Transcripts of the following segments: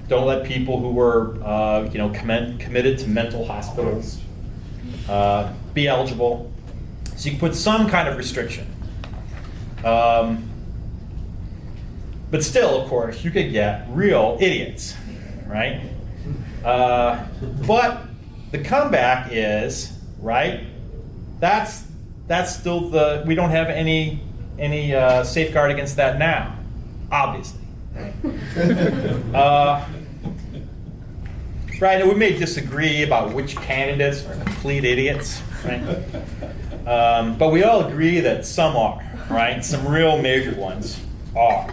Don't let people who were committed to mental hospitals be eligible. So you can put some kind of restriction. But still, of course, you could get real idiots, right? But the comeback is, right, that's still we don't have any safeguard against that now, obviously. Right, and we may disagree about which candidates are complete idiots, right? But we all agree that some are, right? Some real major ones are.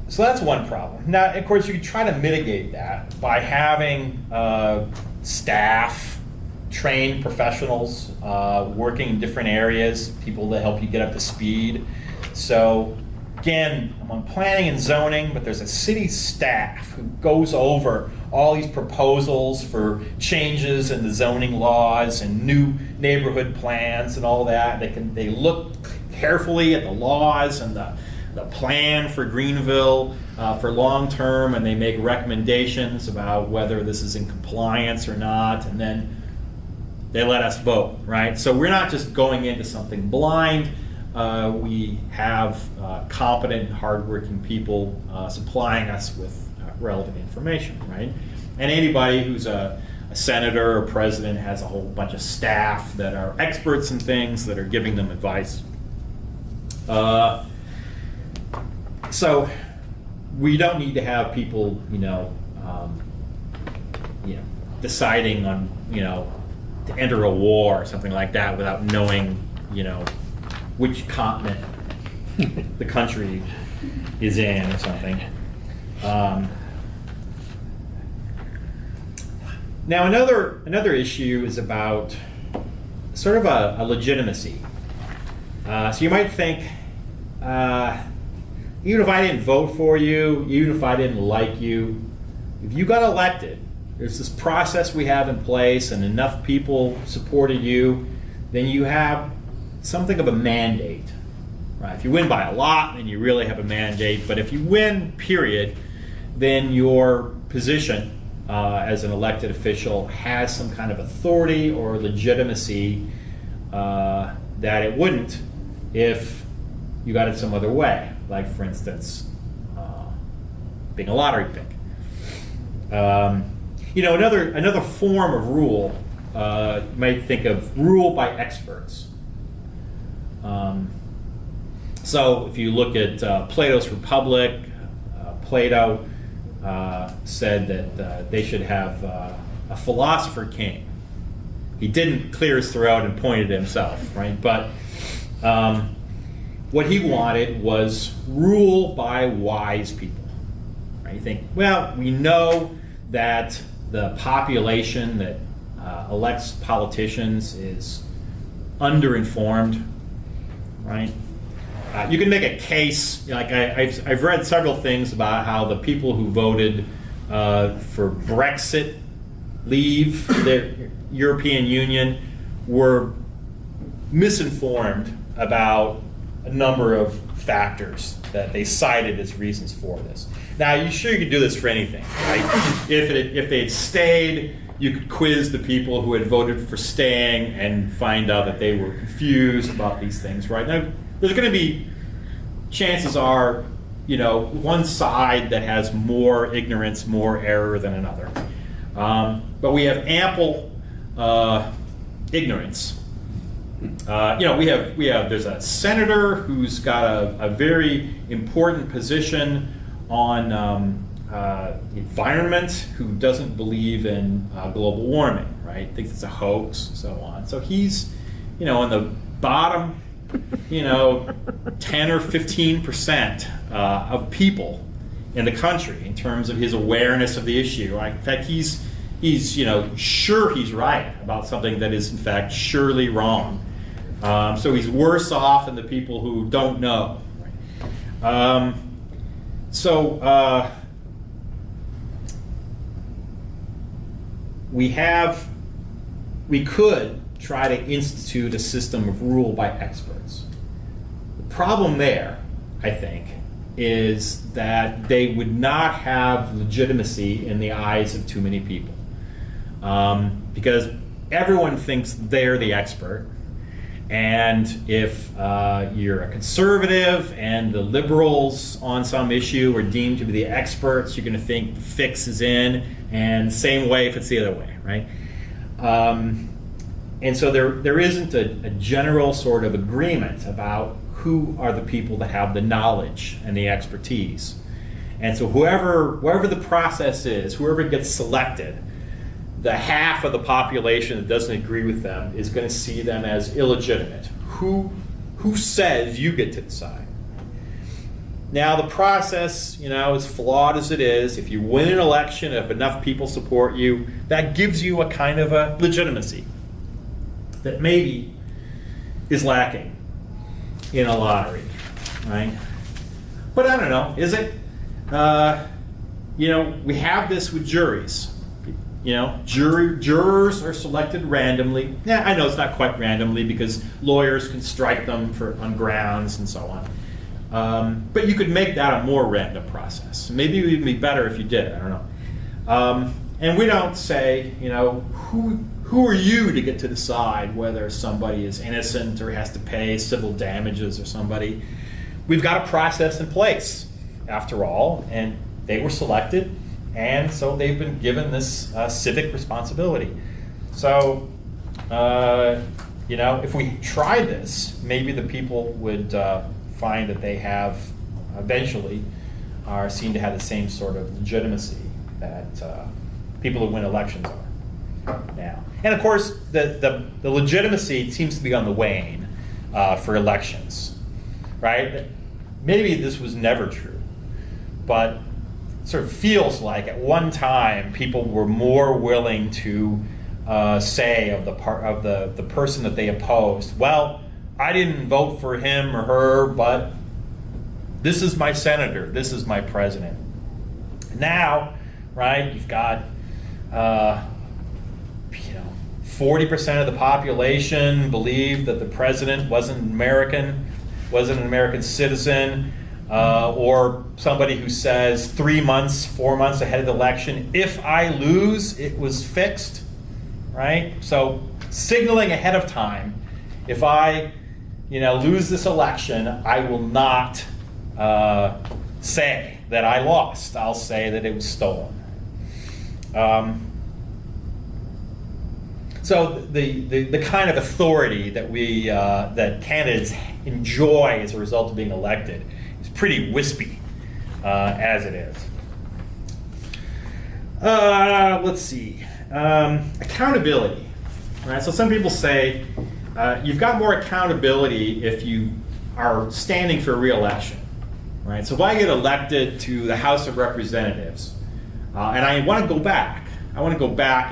So that's one problem. Now, of course, you can try to mitigate that by having staff, trained professionals working in different areas, people that help you get up to speed. So again, I'm on planning and zoning, but there's a city staff who goes over all these proposals for changes in the zoning laws and new neighborhood plans and all that. They look carefully at the laws and the plan for Greenville for long term, and they make recommendations about whether this is in compliance or not, and then they let us vote, right? So we're not just going into something blind. We have competent, hardworking people supplying us with relevant information, right? And anybody who's a senator or president has a whole bunch of staff that are experts in things that are giving them advice. So we don't need to have people, deciding on, to enter a war or something like that without knowing, which continent the country is in or something. Now another issue is about sort of a legitimacy. So you might think, even if I didn't vote for you, even if I didn't like you, if you got elected, there's this process we have in place and enough people supported you, then you have something of a mandate. Right? If you win by a lot, then you really have a mandate. But if you win, period, then your position as an elected official has some kind of authority or legitimacy that it wouldn't if you got it some other way. Like, for instance, being a lottery pick. Another form of rule, you might think of rule by experts. So if you look at Plato's Republic, Plato said that they should have a philosopher king. He didn't clear his throat and point at himself, right? But what he wanted was rule by wise people. Right? You think, well, we know that the population that elects politicians is underinformed, right? You can make a case, like I've read several things about how the people who voted for Brexit, leave the European Union, were misinformed about a number of factors that they cited as reasons for this. Now, you could do this for anything, right? If they had stayed, you could quiz the people who had voted for staying and find out that they were confused about these things, right? Now, there's going to be, chances are, one side that has more ignorance, more error than another. But we have ample ignorance. There's a senator who's got a very important position on the environment who doesn't believe in global warming, right? Thinks it's a hoax, and so on. So he's, on the bottom, 10 or 15% of people in the country in terms of his awareness of the issue. In fact, he's sure he's right about something that is in fact surely wrong. So he's worse off than the people who don't know. We could try to institute a system of rule by experts. The problem there I think, is that they would not have legitimacy in the eyes of too many people. Because everyone thinks they're the expert. And if you're a conservative and the liberals on some issue are deemed to be the experts, you're going to think the fix is in, and same way if it's the other way, right? And so there isn't a general sort of agreement about who are the people that have the knowledge and the expertise. And so whoever the process is, whoever gets selected, the half of the population that doesn't agree with them is going to see them as illegitimate. Who says you get to decide? Now the process, as flawed as it is, if you win an election, if enough people support you, that gives you a kind of a legitimacy that maybe is lacking in a lottery, right? But I don't know, is it? We have this with juries. Jurors are selected randomly. Yeah, I know it's not quite randomly because lawyers can strike them on grounds and so on. But you could make that a more random process. Maybe it would be better if you did. I don't know. And we don't say, who are you to get to decide whether somebody is innocent or has to pay civil damages or somebody. We've got a process in place, after all, and they were selected. And so they've been given this civic responsibility. So, if we tried this, maybe the people would find that they have eventually are seen to have the same sort of legitimacy that people who win elections are now. And of course, the legitimacy seems to be on the wane for elections, right? Maybe this was never true, but sort of feels like at one time people were more willing to say of the person that they opposed, well, I didn't vote for him or her, but this is my senator, this is my president. Now, right, you've got 40% of the population believe that the president wasn't an American citizen. Or somebody who says 3 months, 4 months ahead of the election, if I lose, it was fixed, right? So signaling ahead of time, if I, lose this election, I will not say that I lost. I'll say that it was stolen. So the kind of authority that that candidates enjoy as a result of being elected pretty wispy as it is. Let's see. Accountability. Right? So some people say you've got more accountability if you are standing for re-election. Right? So if I get elected to the House of Representatives and I want to go back,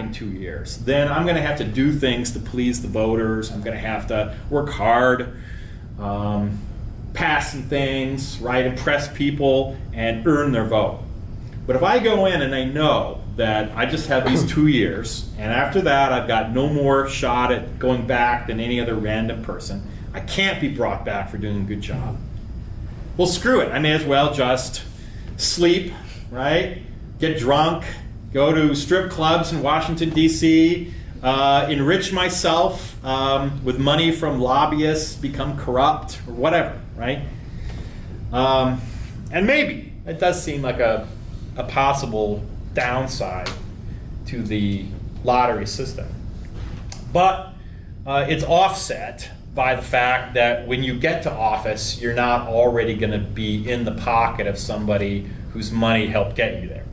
in 2 years, then I'm going to have to do things to please the voters. I'm going to have to work hard. Pass some things, right, impress people, and earn their vote. But if I go in and I know that I just have these 2 years, and after that I've got no more shot at going back than any other random person, I can't be brought back for doing a good job. Well, screw it. I may as well just sleep, right, get drunk, go to strip clubs in Washington, D.C., enrich myself with money from lobbyists, become corrupt, or whatever. Right? And maybe it does seem like a possible downside to the lottery system. But it's offset by the fact that when you get to office, you're not already going to be in the pocket of somebody whose money helped get you there.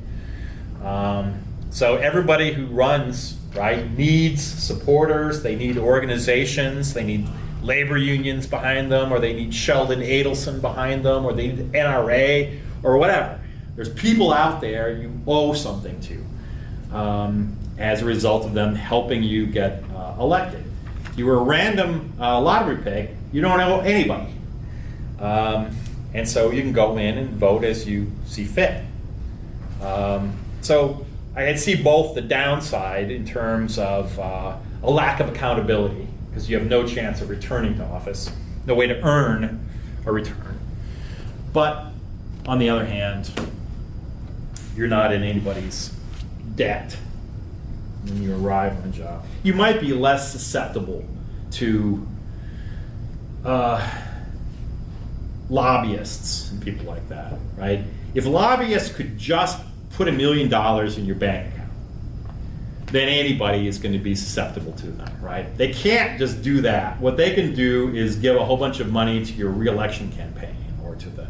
So everybody who runs, right, needs supporters, they need organizations, they need labor unions behind them, or they need Sheldon Adelson behind them, or they need NRA, or whatever. There's people out there you owe something to as a result of them helping you get elected. If you were a random lottery pick, you don't owe anybody. And so you can go in and vote as you see fit. So I can see both the downside in terms of a lack of accountability, because you have no chance of returning to office, no way to earn a return. But on the other hand, you're not in anybody's debt when you arrive on a job. You might be less susceptible to lobbyists and people like that, right? If lobbyists could just put $1 million in your bank account, then anybody is going to be susceptible to them, right? They can't just do that. What they can do is give a whole bunch of money to your re-election campaign or to the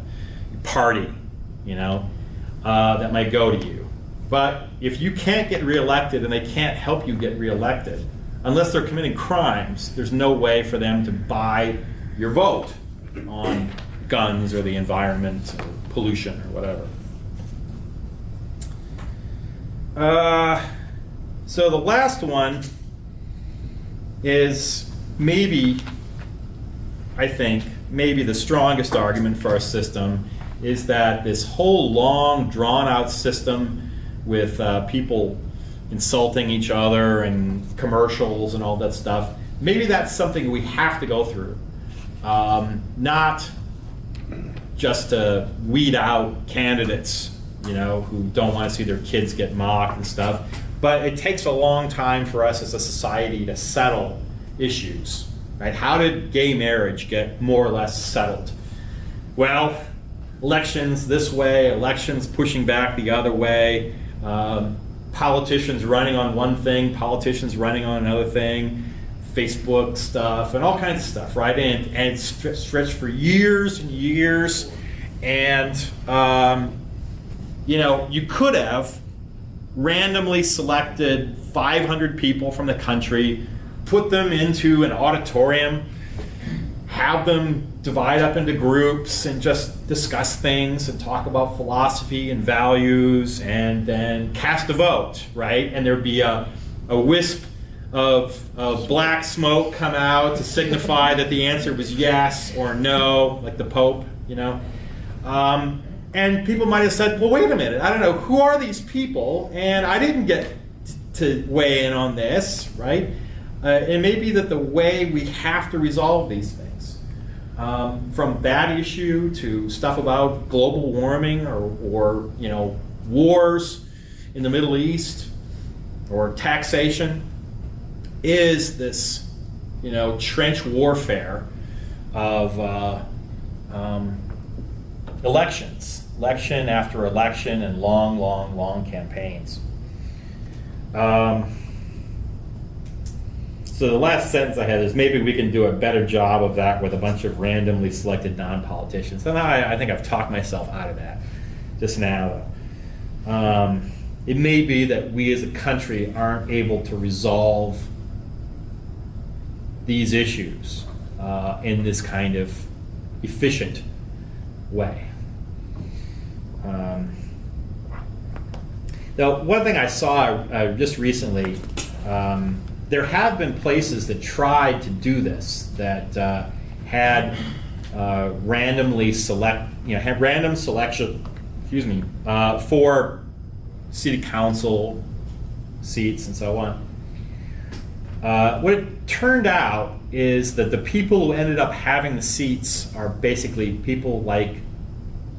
party, you know, that might go to you. But if you can't get reelected and they can't help you get reelected, unless they're committing crimes, there's no way for them to buy your vote on guns or the environment or pollution or whatever. So the last one is maybe, I think, maybe the strongest argument for our system is that this whole long, drawn-out system with people insulting each other and commercials and all that stuff, maybe that's something we have to go through. Not just to weed out candidates, you know, who don't want to see their kids get mocked and stuff, but it takes a long time for us as a society to settle issues, right? How did gay marriage get more or less settled? Well, elections this way, elections pushing back the other way, politicians running on one thing, politicians running on another thing, Facebook stuff, and all kinds of stuff, right? And it stretched for years and years. And, you know, you could have randomly selected 500 people from the country, put them into an auditorium, have them divide up into groups and just discuss things and talk about philosophy and values and then cast a vote, right? And there'd be a wisp of black smoke come out to signify that the answer was yes or no, like the Pope, you know? And people might have said, well, wait a minute, I don't know, who are these people? And I didn't get to weigh in on this, right? It may be that the way we have to resolve these things, from that issue to stuff about global warming or you know, wars in the Middle East or taxation, is this, you know, trench warfare of elections, election after election, and long, long, long campaigns. So the last sentence I had is maybe we can do a better job of that with a bunch of randomly selected non-politicians. And I think I've talked myself out of that just now. It may be that we as a country aren't able to resolve these issues in this kind of efficient way. Now, one thing I saw just recently, there have been places that tried to do this, that had randomly had random selection, for city council seats and so on. What it turned out is that the people who ended up having the seats are basically people like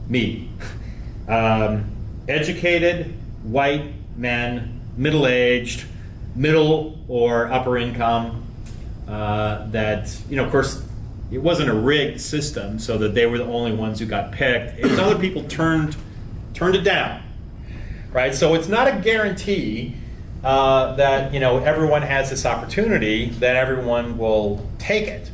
me. Educated, white men, middle-aged, middle or upper income, that, you know, of course, it wasn't a rigged system so that they were the only ones who got picked. It was other people turned it down, right? So it's not a guarantee that, you know, everyone has this opportunity, that everyone will take it.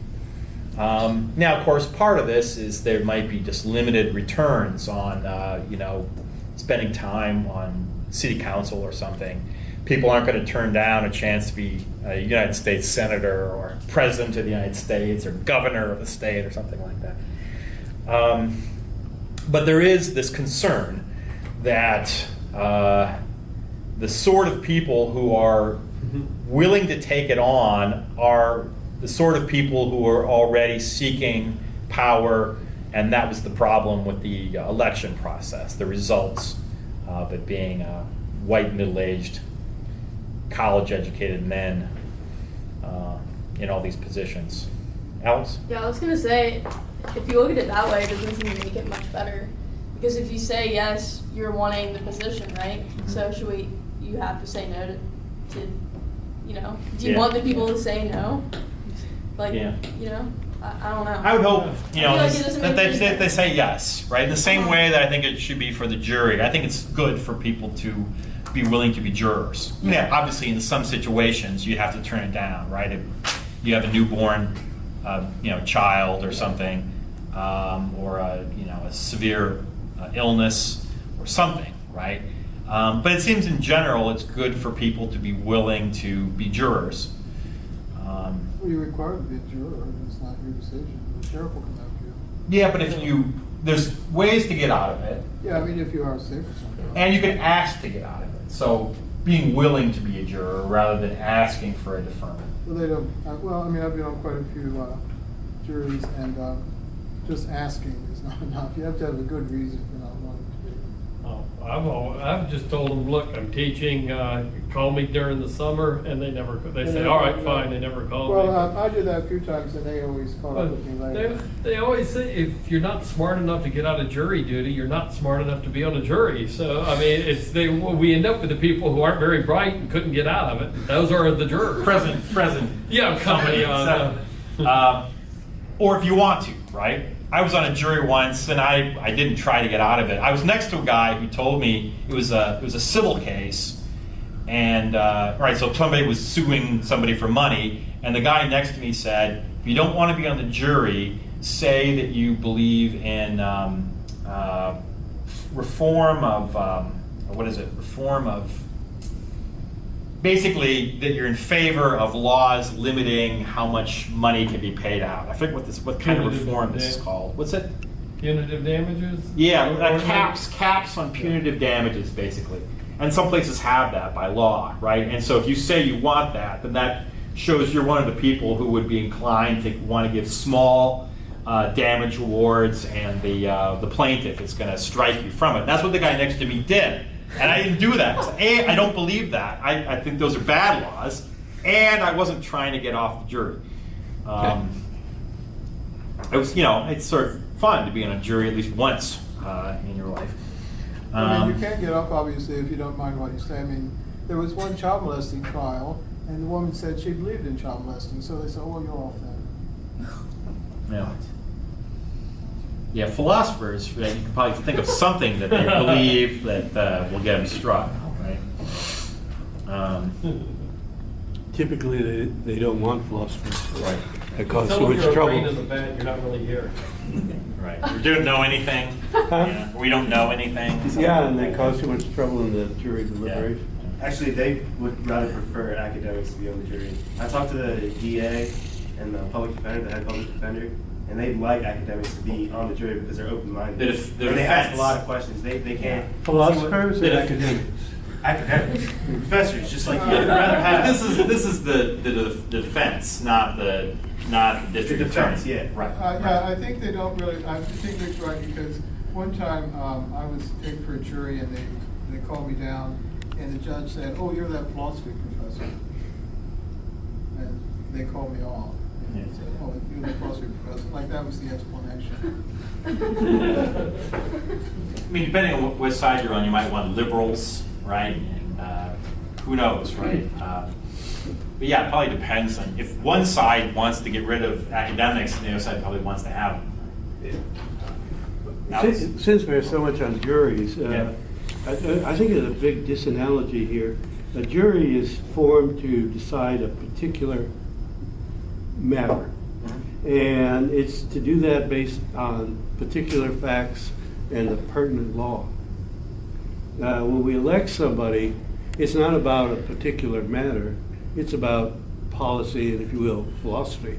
Now, of course, part of this is there might be just limited returns on, you know, spending time on city council or something. People aren't going to turn down a chance to be a United States senator or president of the United States or governor of the state or something like that. But there is this concern that the sort of people who are willing to take it on are the sort of people who are already seeking power, and that was the problem with the election process, the results of it being white, middle-aged, college-educated men in all these positions. Alex? Yeah, I was going to say, if you look at it that way, it doesn't seem to make it much better. Because if you say yes, you're wanting the position, right? So you have to say no to do you want the people to say no? Like, I don't know. I would hope, like they say yes, right? In the same way that I think it should be for the jury. I think it's good for people to be willing to be jurors. Yeah, obviously in some situations you have to turn it down, right? If you have a newborn, child or something, or a severe illness or something, right? But it seems in general it's good for people to be willing to be jurors. Well, you're required to be a juror, and it's not your decision. The sheriff will come after you. Yeah, but there's ways to get out of it. Yeah, I mean, if you are sick or something. And you can ask to get out of it. So being willing to be a juror rather than asking for a deferment. Well, they don't. I've been on quite a few juries, and just asking is not enough. You have to have a good reason for not wanting to be. I've just told them, look, I'm teaching. Call me during the summer, and they say, all right, fine. They never call me. Well, I did that a few times, and they always call up with me later. They always say if you're not smart enough to get out of jury duty, you're not smart enough to be on a jury. So I mean, we end up with the people who aren't very bright and couldn't get out of it. Those are the jurors. Present. Yeah, company on. Or if you want to, right? I was on a jury once, and I didn't try to get out of it. I was next to a guy who told me it was a civil case, and so somebody was suing somebody for money, and the guy next to me said, if you don't want to be on the jury, say that you believe in reform of basically that you're in favor of laws limiting how much money can be paid out. I forget what kind of reform this is called. What's it? Punitive damages? Yeah, caps on punitive damages, basically. And some places have that by law, right? And so if you say you want that, then that shows you're one of the people who would be inclined to want to give small damage awards, and the plaintiff is going to strike you from it. And that's what the guy next to me did. And I didn't do that. I don't believe that. I think those are bad laws, and I wasn't trying to get off the jury. It was, it's sort of fun to be on a jury at least once in your life. You can't get off, obviously, if you don't mind what you say. I mean, there was one child molesting trial, and the woman said she believed in child molesting, so they said, oh, you're off then. Yeah. Yeah, philosophers, you can probably think of something that they believe that will get them struck, right? Typically, they don't want philosophers. Right. That cause Tell so them much you're trouble. a brain in the bed, you're not really here. Right. We don't know anything. Yeah. We don't know anything. Yeah, and they cause too much trouble in the jury deliberation. Actually, they would rather prefer academics to be on the jury. I talked to the DA and the public defender, the head public defender, and they like academics to be on the jury because they're open-minded. And they ask a lot of questions. They can't. Philosophers or academics? Academics, professors, just like you'd rather have. This is the defense, not the district defense, attorney. yeah. Right. I think they don't really. I think Rick's right, because one time I was picked for a jury, and they called me down, and the judge said, "Oh, you're that philosophy professor," and they called me off. And he said, "Oh, you're that philosophy professor." Like that was the explanation. I mean, depending on what side you're on, you might want liberals, right? And who knows, right? But yeah, it probably depends on if one side wants to get rid of academics, and the other side probably wants to have them. Since we're so much on juries, Yeah. I think there's a big disanalogy here. A jury is formed to decide a particular matter. And it's to do that based on particular facts and the pertinent law. When we elect somebody, it's not about a particular matter. It's about policy and, if you will, philosophy.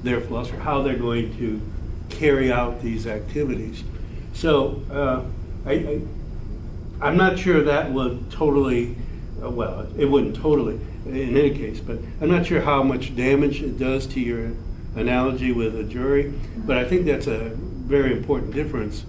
Their philosophy, how they're going to carry out these activities. So I'm not sure that would totally, well, it wouldn't totally in any case, but I'm not sure how much damage it does to your analogy with a jury, but I think that's a very important difference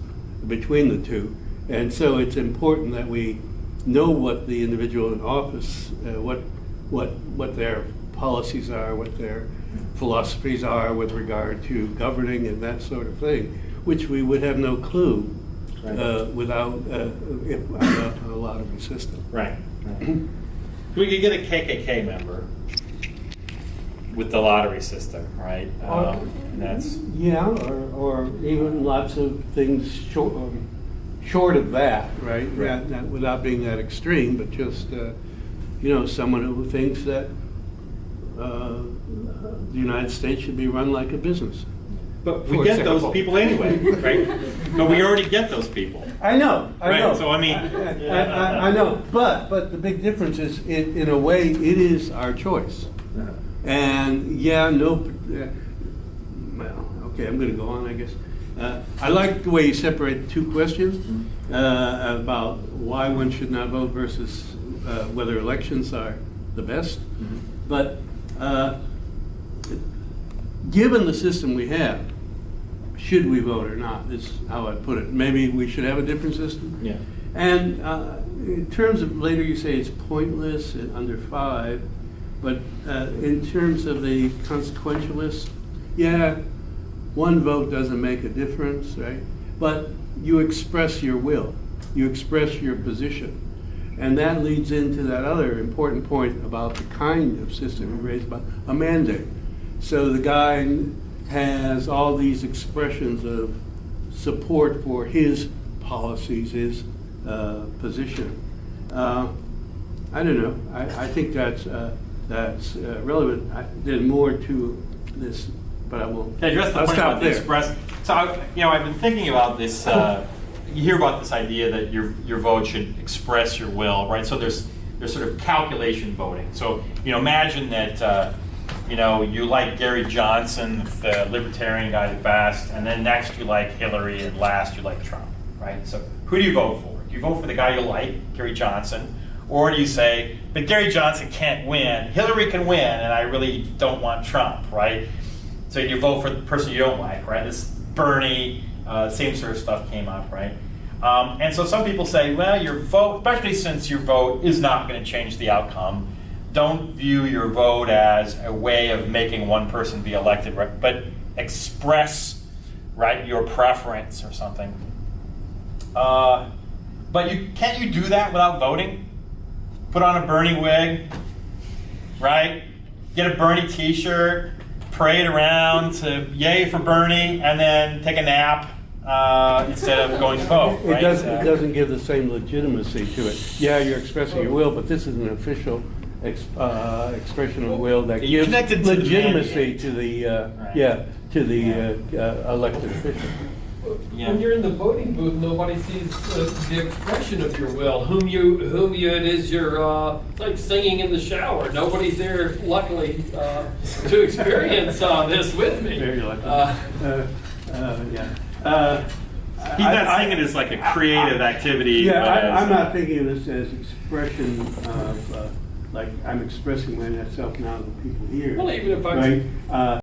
between the two. And so it's important that we know what the individual in office, what their policies are, what their philosophies are with regard to governing and that sort of thing, which we would have no clue without a lottery system. Right. We could get a KKK member with the lottery system, right? And that's Yeah, or even lots of things short of that, right? Not without being that extreme, but just someone who thinks that the United States should be run like a business. But we get those people anyway, right? But we already get those people. I know. So I mean, I know, but the big difference is, in a way, it is our choice. And well, okay, I'm going to go on, I guess. I like the way you separate two questions about why one should not vote versus whether elections are the best. But given the system we have, should we vote or not, is how I'd put it. Maybe we should have a different system. Yeah. And in terms of, later you say it's pointless and under 5, but in terms of the consequentialist, yeah, one vote doesn't make a difference, right? But you express your will, you express your position. And that leads into that other important point about the kind of system you raised about a mandate. So the guy has all these expressions of support for his policies, his position. I don't know. I think that's relevant. There's more to this, but I won't. Okay, address the I'll point stop about the there. express. So I've been thinking about this. You hear about this idea that your vote should express your will, right? So there's sort of calculation voting. So imagine that you like Gary Johnson, the libertarian guy the best, and then next you like Hillary, and last you like Trump, right? So who do you vote for? Do you vote for the guy you like, Gary Johnson, or do you say, but Gary Johnson can't win, Hillary can win, and I really don't want Trump, right? So you vote for the person you don't like, right? This Bernie, same sort of stuff came up, right? And so some people say, well, your vote, especially since your vote is not going to change the outcome, don't view your vote as a way of making one person be elected, right? But express, right, your preference or something. But can't you do that without voting? Put on a Bernie wig, right? Get a Bernie t-shirt, parade around to yay for Bernie, and then take a nap instead of going to vote, right? It doesn't give the same legitimacy to it. Yeah, you're expressing your will, but this is an official expression of will that You gives connected to the legitimacy to the elected official. Yeah. When you're in the voting booth, nobody sees the expression of your will. Whom you it is you're like singing in the shower. Nobody's there, luckily, to experience this with me. Very lucky. Yeah. He's not saying it as like a creative activity. Yeah, but as, I'm not thinking of this as expression of like I'm expressing myself now to the people here. Well, even if I'm right.